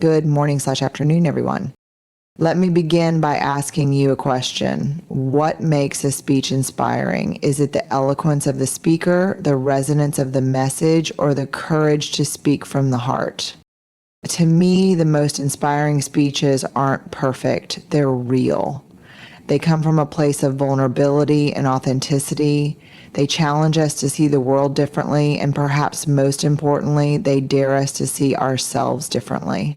Good morning/afternoon, everyone. Let me begin by asking you a question. What makes a speech inspiring? Is it the eloquence of the speaker, the resonance of the message, or the courage to speak from the heart? To me, the most inspiring speeches aren't perfect. They're real. They come from a place of vulnerability and authenticity. They challenge us to see the world differently, and perhaps most importantly, they dare us to see ourselves differently.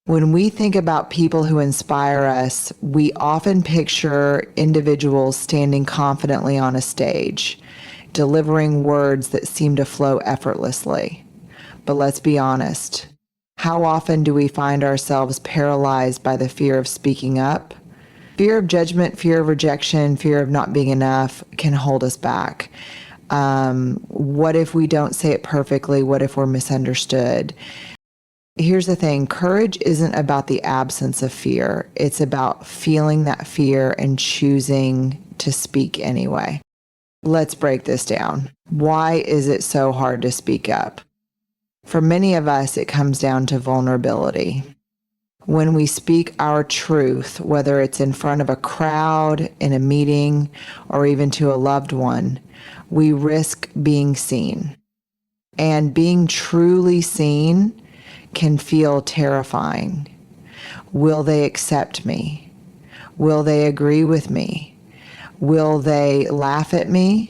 When we think about people who inspire us, we often picture individuals standing confidently on a stage, delivering words that seem to flow effortlessly. But let's be honest. How often do we find ourselves paralyzed by the fear of speaking up? Fear of judgment, fear of rejection, fear of not being enough can hold us back. What if we don't say it perfectly? What if we're misunderstood? Here's the thing, courage isn't about the absence of fear. It's about feeling that fear and choosing to speak anyway. Let's break this down. Why is it so hard to speak up? For many of us, it comes down to vulnerability. When we speak our truth, whether it's in front of a crowd, in a meeting, or even to a loved one, we risk being seen. And being truly seen can feel terrifying. Will they accept me? Will they agree with me? Will they laugh at me?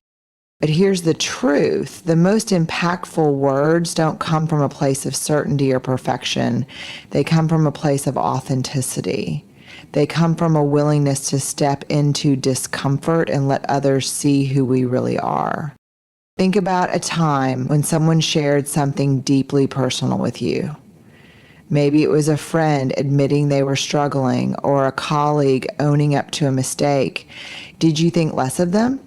But here's the truth. The most impactful words don't come from a place of certainty or perfection. They come from a place of authenticity. They come from a willingness to step into discomfort and let others see who we really are. Think about a time when someone shared something deeply personal with you. Maybe it was a friend admitting they were struggling or a colleague owning up to a mistake. Did you think less of them?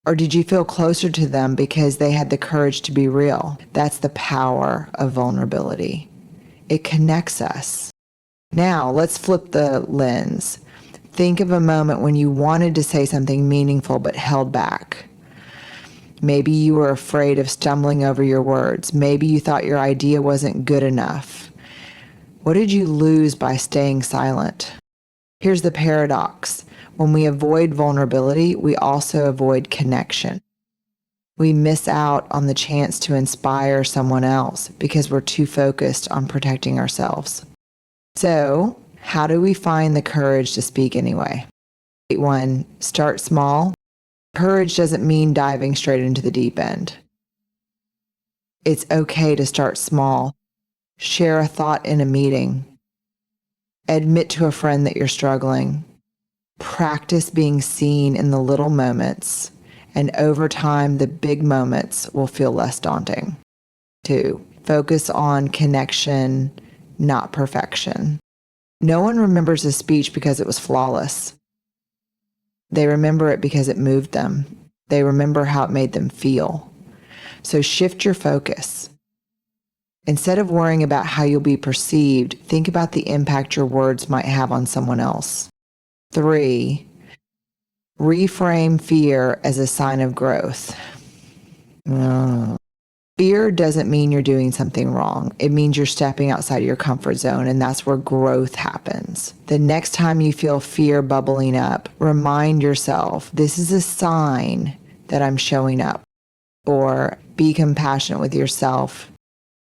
Or did you feel closer to them because they had the courage to be real? That's the power of vulnerability. It connects us. Now, let's flip the lens. Think of a moment when you wanted to say something meaningful but held back. Maybe you were afraid of stumbling over your words. Maybe you thought your idea wasn't good enough. What did you lose by staying silent? Here's the paradox. When we avoid vulnerability, we also avoid connection. We miss out on the chance to inspire someone else because we're too focused on protecting ourselves. So, how do we find the courage to speak anyway? 1. Start small. Courage doesn't mean diving straight into the deep end. It's okay to start small. Share a thought in a meeting. Admit to a friend that you're struggling. Practice being seen in the little moments, and over time, the big moments will feel less daunting. 2. Focus on connection, not perfection. No one remembers a speech because it was flawless. They remember it because it moved them. They remember how it made them feel. So shift your focus. Instead of worrying about how you'll be perceived, think about the impact your words might have on someone else. 3, reframe fear as a sign of growth. Fear doesn't mean you're doing something wrong. It means you're stepping outside your comfort zone, and that's where growth happens. The next time you feel fear bubbling up, remind yourself, this is a sign that I'm showing up. Or be compassionate with yourself.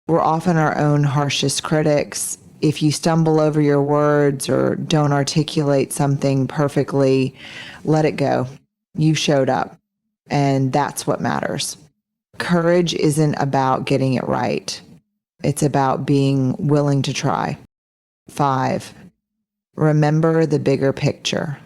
We're often our own harshest critics. If you stumble over your words or don't articulate something perfectly, let it go. You showed up, and that's what matters. Courage isn't about getting it right. It's about being willing to try. 5, remember the bigger picture.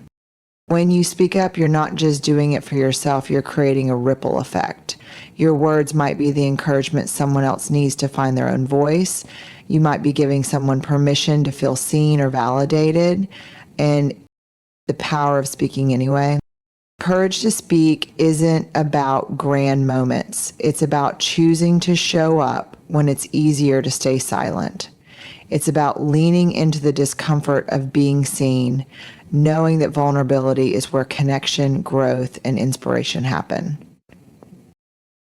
When you speak up, you're not just doing it for yourself, you're creating a ripple effect. Your words might be the encouragement someone else needs to find their own voice. You might be giving someone permission to feel seen or validated, and the power of speaking anyway. Courage to speak isn't about grand moments. It's about choosing to show up when it's easier to stay silent. It's about leaning into the discomfort of being seen, knowing that vulnerability is where connection, growth, and inspiration happen.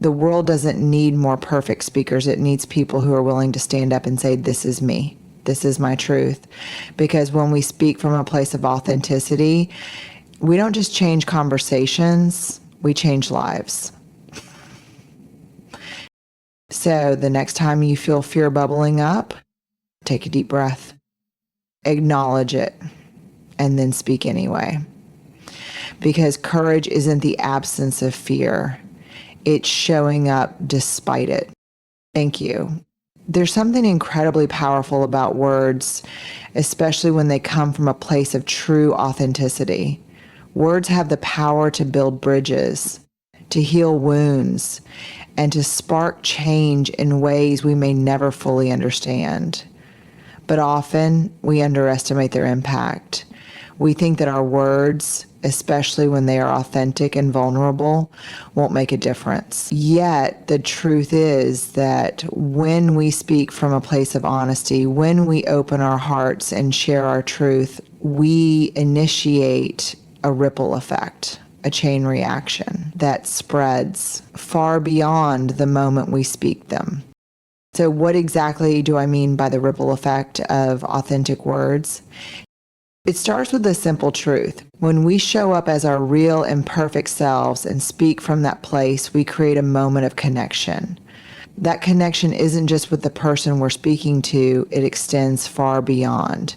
The world doesn't need more perfect speakers. It needs people who are willing to stand up and say, this is me. This is my truth. Because when we speak from a place of authenticity, we don't just change conversations, we change lives. So the next time you feel fear bubbling up, take a deep breath, acknowledge it, and then speak anyway. Because courage isn't the absence of fear. It's showing up despite it. Thank you. There's something incredibly powerful about words, especially when they come from a place of true authenticity. Words have the power to build bridges, to heal wounds, and to spark change in ways we may never fully understand. But often we underestimate their impact. We think that our words, especially when they are authentic and vulnerable, won't make a difference. Yet the truth is that when we speak from a place of honesty, when we open our hearts and share our truth, we initiate a ripple effect, a chain reaction that spreads far beyond the moment we speak them. So what exactly do I mean by the ripple effect of authentic words? It starts with a simple truth. When we show up as our real and perfect selves and speak from that place, we create a moment of connection. That connection isn't just with the person we're speaking to, it extends far beyond.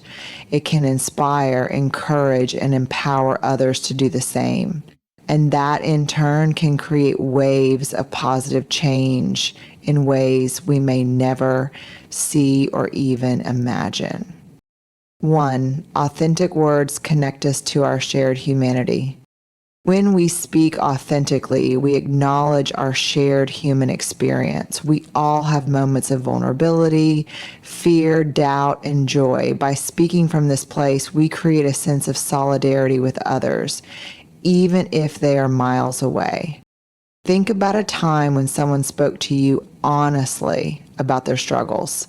It can inspire, encourage, and empower others to do the same. And that in turn can create waves of positive change in ways we may never see or even imagine. 1. Authentic words connect us to our shared humanity. When we speak authentically, we acknowledge our shared human experience. We all have moments of vulnerability, fear, doubt, and joy. By speaking from this place, we create a sense of solidarity with others, even if they are miles away. Think about a time when someone spoke to you honestly about their struggles.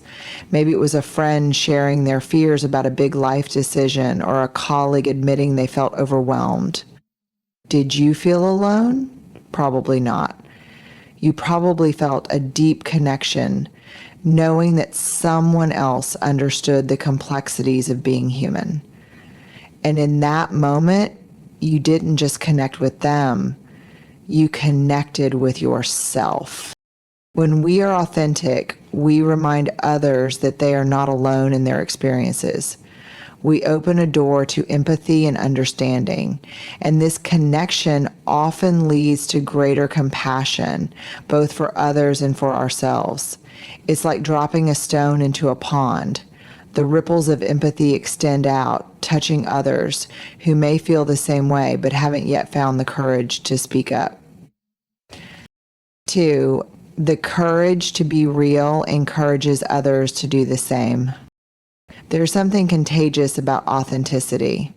Maybe it was a friend sharing their fears about a big life decision or a colleague admitting they felt overwhelmed. Did you feel alone? Probably not. You probably felt a deep connection, knowing that someone else understood the complexities of being human. And in that moment, you didn't just connect with them, you connected with yourself. When we are authentic, we remind others that they are not alone in their experiences. We open a door to empathy and understanding, and this connection often leads to greater compassion, both for others and for ourselves. It's like dropping a stone into a pond. The ripples of empathy extend out, touching others who may feel the same way but haven't yet found the courage to speak up. 2. The courage to be real encourages others to do the same. There's something contagious about authenticity.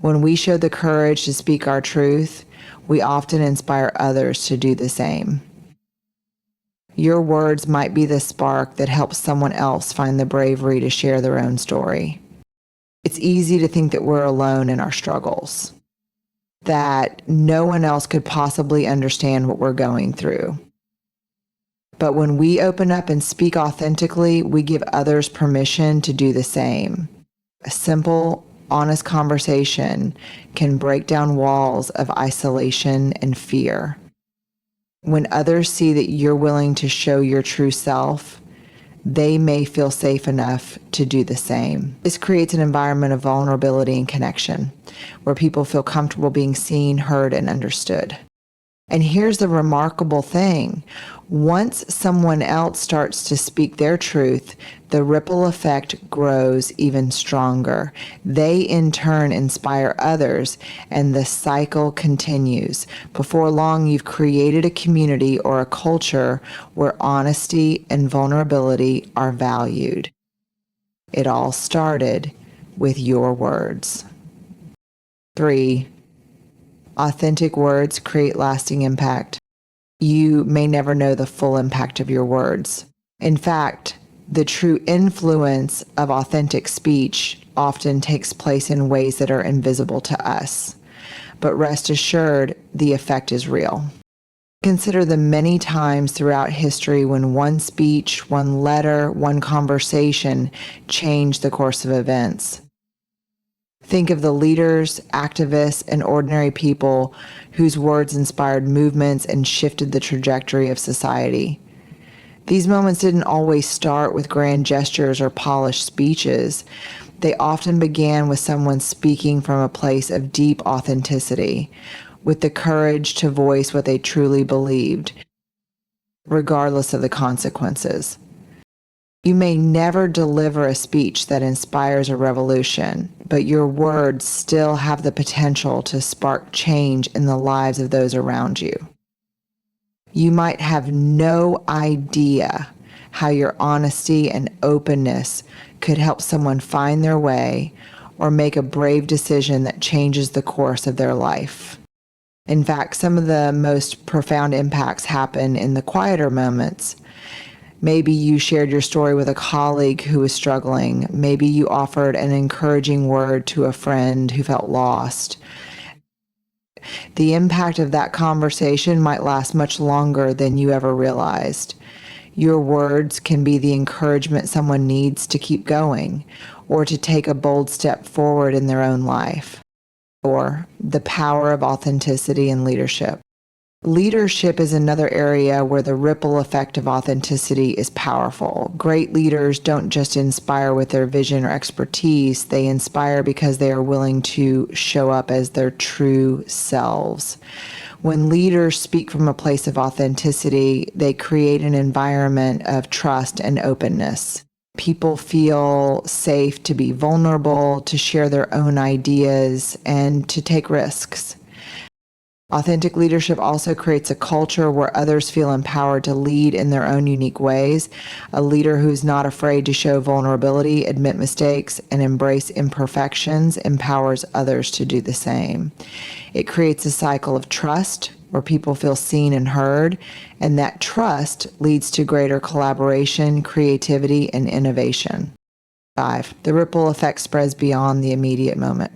When we show the courage to speak our truth, we often inspire others to do the same. Your words might be the spark that helps someone else find the bravery to share their own story. It's easy to think that we're alone in our struggles, that no one else could possibly understand what we're going through. But when we open up and speak authentically, we give others permission to do the same. A simple, honest conversation can break down walls of isolation and fear. When others see that you're willing to show your true self, they may feel safe enough to do the same. This creates an environment of vulnerability and connection, where people feel comfortable being seen, heard, and understood. And here's the remarkable thing. Once someone else starts to speak their truth, the ripple effect grows even stronger. They in turn inspire others, and the cycle continues. Before long, you've created a community or a culture where honesty and vulnerability are valued. It all started with your words. 3. Authentic words create lasting impact. You may never know the full impact of your words. In fact, the true influence of authentic speech often takes place in ways that are invisible to us. But rest assured, the effect is real. Consider the many times throughout history when one speech, one letter, one conversation changed the course of events. Think of the leaders, activists, and ordinary people whose words inspired movements and shifted the trajectory of society. These moments didn't always start with grand gestures or polished speeches. They often began with someone speaking from a place of deep authenticity, with the courage to voice what they truly believed, regardless of the consequences. You may never deliver a speech that inspires a revolution, but your words still have the potential to spark change in the lives of those around you. You might have no idea how your honesty and openness could help someone find their way or make a brave decision that changes the course of their life. In fact, some of the most profound impacts happen in the quieter moments. Maybe you shared your story with a colleague who was struggling. Maybe you offered an encouraging word to a friend who felt lost. The impact of that conversation might last much longer than you ever realized. Your words can be the encouragement someone needs to keep going or to take a bold step forward in their own life. Or the power of authenticity and leadership. Leadership is another area where the ripple effect of authenticity is powerful. Great leaders don't just inspire with their vision or expertise, they inspire because they are willing to show up as their true selves. When leaders speak from a place of authenticity, they create an environment of trust and openness. People feel safe to be vulnerable, to share their own ideas, and to take risks. Authentic leadership also creates a culture where others feel empowered to lead in their own unique ways. A leader who's not afraid to show vulnerability, admit mistakes, and embrace imperfections empowers others to do the same. It creates a cycle of trust where people feel seen and heard, and that trust leads to greater collaboration, creativity, and innovation. 5. The ripple effect spreads beyond the immediate moment.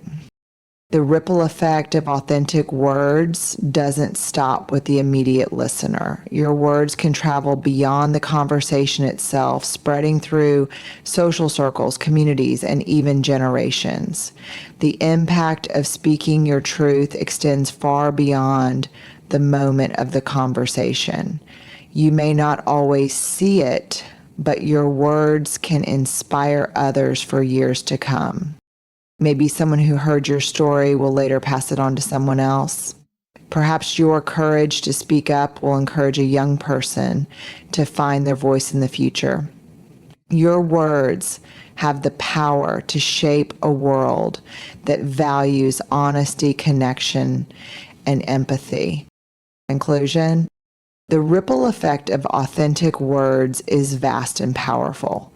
The ripple effect of authentic words doesn't stop with the immediate listener. Your words can travel beyond the conversation itself, spreading through social circles, communities, and even generations. The impact of speaking your truth extends far beyond the moment of the conversation. You may not always see it, but your words can inspire others for years to come. Maybe someone who heard your story will later pass it on to someone else. Perhaps your courage to speak up will encourage a young person to find their voice in the future. Your words have the power to shape a world that values honesty, connection, and empathy. Conclusion: the ripple effect of authentic words is vast and powerful.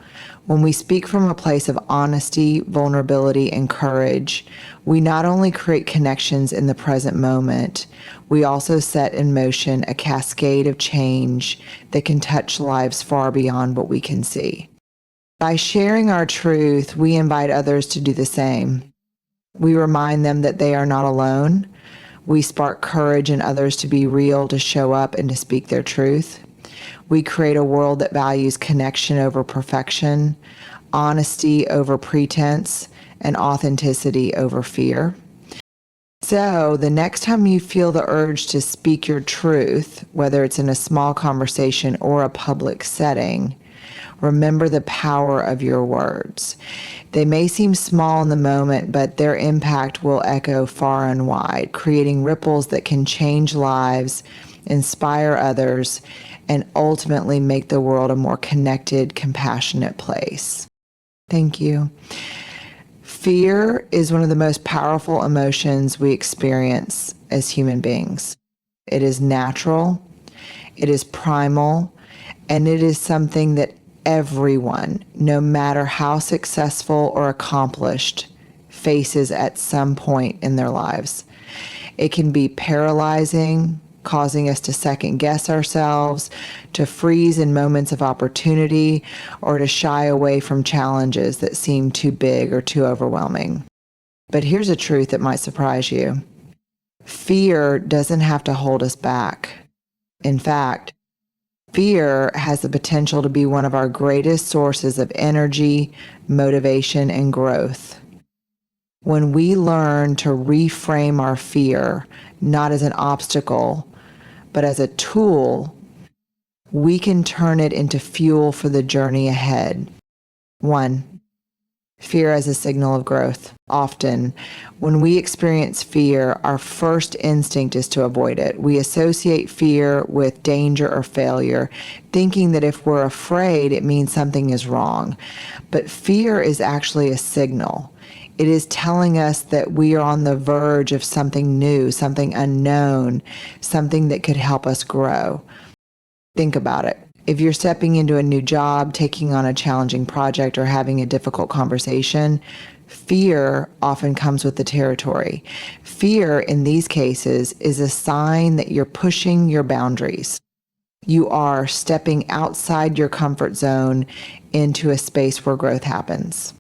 When we speak from a place of honesty, vulnerability, and courage, we not only create connections in the present moment, we also set in motion a cascade of change that can touch lives far beyond what we can see. By sharing our truth, we invite others to do the same. We remind them that they are not alone. We spark courage in others to be real, to show up, and to speak their truth. We create a world that values connection over perfection, honesty over pretense, and authenticity over fear. So the next time you feel the urge to speak your truth, whether it's in a small conversation or a public setting, remember the power of your words. They may seem small in the moment, but their impact will echo far and wide, creating ripples that can change lives, inspire others, and ultimately make the world a more connected, compassionate place. Thank you. Fear is one of the most powerful emotions we experience as human beings. It is natural, it is primal, and it is something that everyone, no matter how successful or accomplished, faces at some point in their lives. It can be paralyzing, causing us to second guess ourselves, to freeze in moments of opportunity, or to shy away from challenges that seem too big or too overwhelming. But here's a truth that might surprise you. Fear doesn't have to hold us back. In fact, fear has the potential to be one of our greatest sources of energy, motivation, and growth. When we learn to reframe our fear, not as an obstacle, but as a tool, we can turn it into fuel for the journey ahead. 1. Fear as a signal of growth. Often, when we experience fear, our first instinct is to avoid it. We associate fear with danger or failure, thinking that if we're afraid, it means something is wrong. But fear is actually a signal. It is telling us that we are on the verge of something new, something unknown, something that could help us grow. Think about it. If you're stepping into a new job, taking on a challenging project, or having a difficult conversation, fear often comes with the territory. Fear, in these cases, is a sign that you're pushing your boundaries. You are stepping outside your comfort zone into a space where growth happens.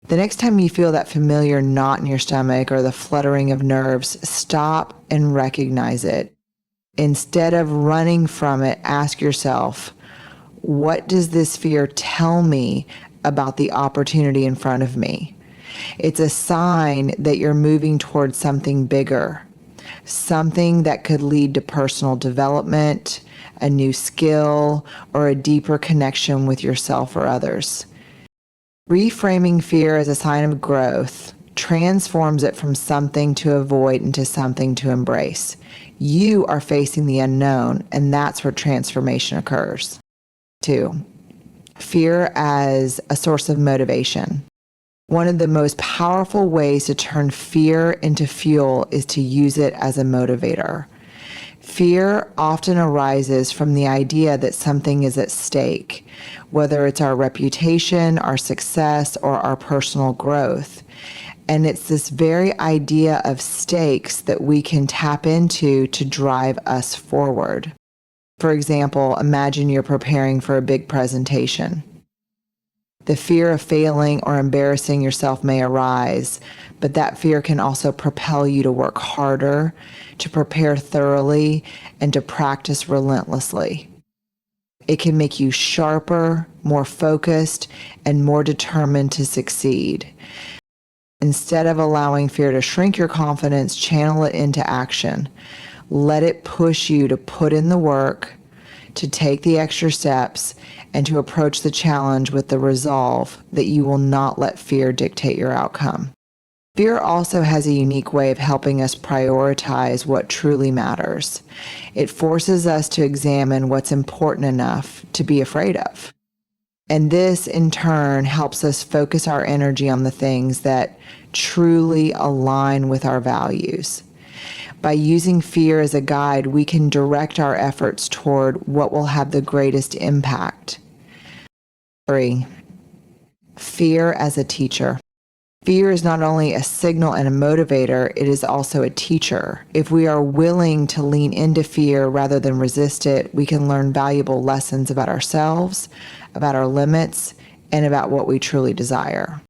The next time you feel that familiar knot in your stomach or the fluttering of nerves, stop and recognize it. Instead of running from it, ask yourself, what does this fear tell me about the opportunity in front of me? It's a sign that you're moving towards something bigger, something that could lead to personal development, a new skill, or a deeper connection with yourself or others. Reframing fear as a sign of growth transforms it from something to avoid into something to embrace. You are facing the unknown, and that's where transformation occurs. 2. Fear as a source of motivation. One of the most powerful ways to turn fear into fuel is to use it as a motivator. Fear often arises from the idea that something is at stake, whether it's our reputation, our success, or our personal growth. And it's this very idea of stakes that we can tap into to drive us forward. For example, imagine you're preparing for a big presentation. The fear of failing or embarrassing yourself may arise, but that fear can also propel you to work harder, to prepare thoroughly, and to practice relentlessly. It can make you sharper, more focused, and more determined to succeed. Instead of allowing fear to shrink your confidence, channel it into action. Let it push you to put in the work, to take the extra steps, and to approach the challenge with the resolve that you will not let fear dictate your outcome. Fear also has a unique way of helping us prioritize what truly matters. It forces us to examine what's important enough to be afraid of. And this, in turn, helps us focus our energy on the things that truly align with our values. By using fear as a guide, we can direct our efforts toward what will have the greatest impact. 3. Fear as a teacher. Fear is not only a signal and a motivator, it is also a teacher. If we are willing to lean into fear rather than resist it, we can learn valuable lessons about ourselves, about our limits, and about what we truly desire.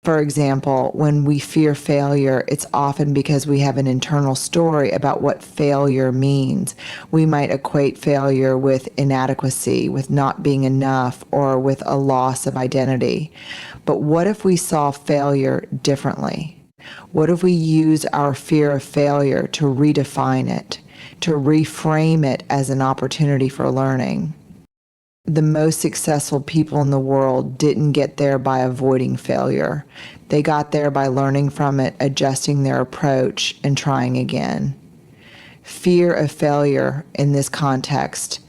For example, when we fear failure, it's often because we have an internal story about what failure means. We might equate failure with inadequacy, with not being enough, or with a loss of identity. But what if we saw failure differently? What if we use our fear of failure to redefine it, to reframe it as an opportunity for learning? The most successful people in the world didn't get there by avoiding failure. They got there by learning from it, adjusting their approach, and trying again. Fear of failure in this context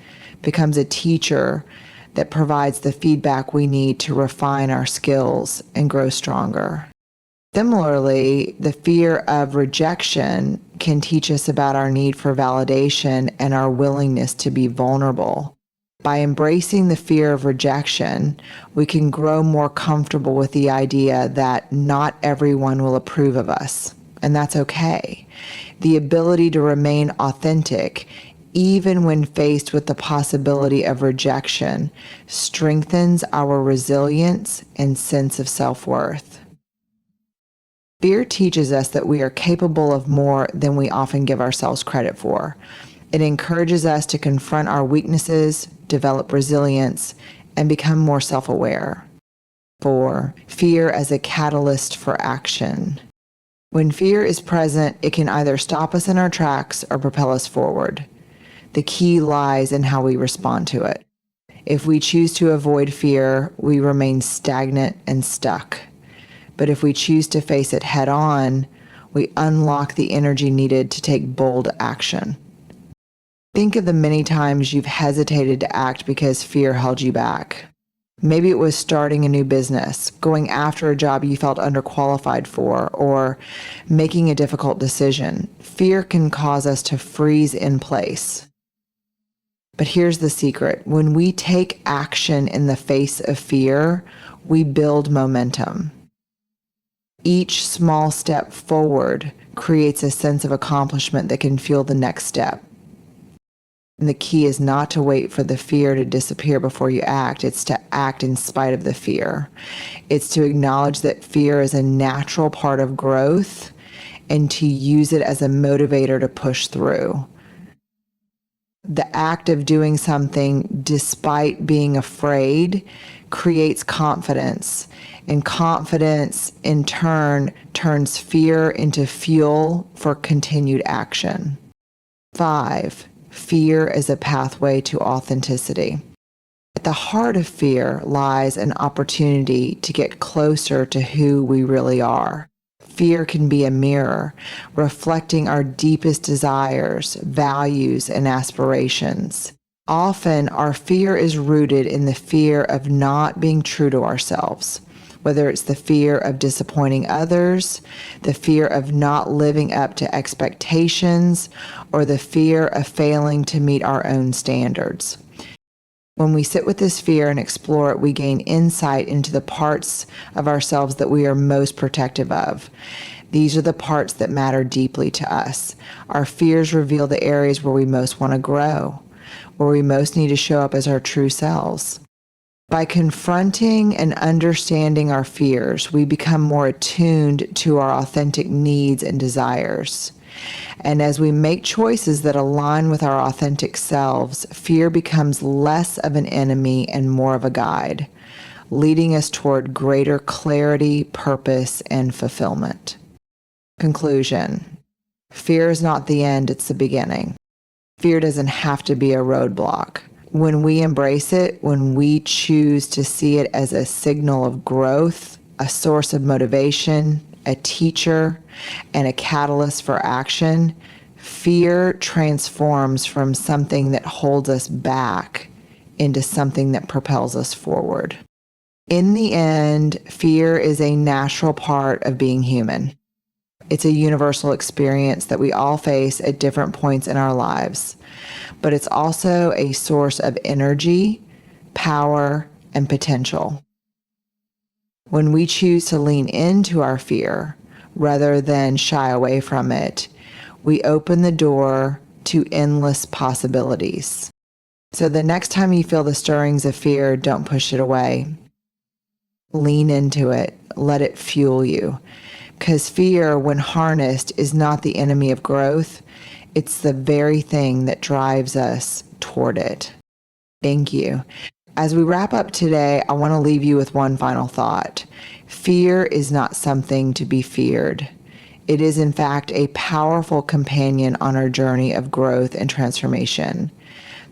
becomes a teacher that provides the feedback we need to refine our skills and grow stronger. Similarly, the fear of rejection can teach us about our need for validation and our willingness to be vulnerable. By embracing the fear of rejection, we can grow more comfortable with the idea that not everyone will approve of us, and that's okay. The ability to remain authentic, even when faced with the possibility of rejection, strengthens our resilience and sense of self-worth. Fear teaches us that we are capable of more than we often give ourselves credit for. It encourages us to confront our weaknesses, develop resilience, and become more self-aware. 4, fear as a catalyst for action. When fear is present, it can either stop us in our tracks or propel us forward. The key lies in how we respond to it. If we choose to avoid fear, we remain stagnant and stuck. But if we choose to face it head on, we unlock the energy needed to take bold action. Think of the many times you've hesitated to act because fear held you back. Maybe it was starting a new business, going after a job you felt underqualified for, or making a difficult decision. Fear can cause us to freeze in place. But here's the secret. When we take action in the face of fear, we build momentum. Each small step forward creates a sense of accomplishment that can fuel the next step. And the key is not to wait for the fear to disappear before you act. It's to act in spite of the fear. It's to acknowledge that fear is a natural part of growth and to use it as a motivator to push through. The act of doing something despite being afraid creates confidence, and confidence in turn turns fear into fuel for continued action. 5, fear as a pathway to authenticity. At the heart of fear lies an opportunity to get closer to who we really are. Fear can be a mirror, reflecting our deepest desires, values, and aspirations. Often, our fear is rooted in the fear of not being true to ourselves, whether it's the fear of disappointing others, the fear of not living up to expectations, or the fear of failing to meet our own standards. When we sit with this fear and explore it, we gain insight into the parts of ourselves that we are most protective of. These are the parts that matter deeply to us. Our fears reveal the areas where we most want to grow, where we most need to show up as our true selves. By confronting and understanding our fears, we become more attuned to our authentic needs and desires. And as we make choices that align with our authentic selves, fear becomes less of an enemy and more of a guide, leading us toward greater clarity, purpose, and fulfillment. Conclusion. Fear is not the end, it's the beginning. Fear doesn't have to be a roadblock. When we embrace it, when we choose to see it as a signal of growth, a source of motivation, a teacher, and a catalyst for action, fear transforms from something that holds us back into something that propels us forward. In the end, fear is a natural part of being human. It's a universal experience that we all face at different points in our lives, but it's also a source of energy, power, and potential. When we choose to lean into our fear rather than shy away from it, we open the door to endless possibilities. So the next time you feel the stirrings of fear, don't push it away. Lean into it. Let it fuel you. Because fear, when harnessed, is not the enemy of growth. It's the very thing that drives us toward it. Thank you. As we wrap up today, I want to leave you with one final thought. Fear is not something to be feared. It is, in fact, a powerful companion on our journey of growth and transformation.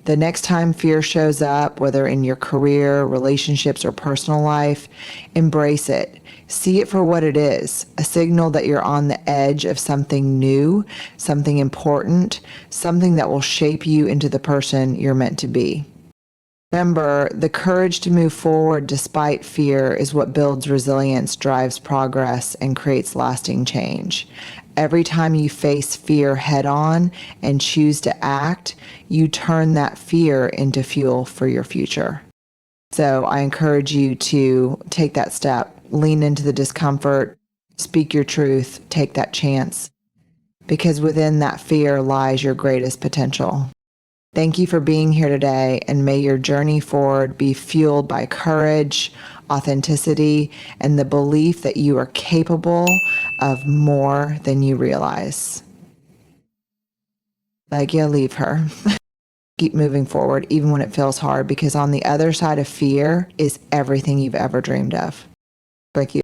The next time fear shows up, whether in your career, relationships, or personal life, embrace it. See it for what it is, a signal that you're on the edge of something new, something important, something that will shape you into the person you're meant to be. Remember, the courage to move forward despite fear is what builds resilience, drives progress, and creates lasting change. Every time you face fear head on and choose to act, you turn that fear into fuel for your future. So I encourage you to take that step, lean into the discomfort, speak your truth, take that chance, because within that fear lies your greatest potential. Thank you for being here today, and may your journey forward be fueled by courage, authenticity, and the belief that you are capable of more than you realize. Like, yeah, leave her. Keep moving forward, even when it feels hard, because on the other side of fear is everything you've ever dreamed of. Like, you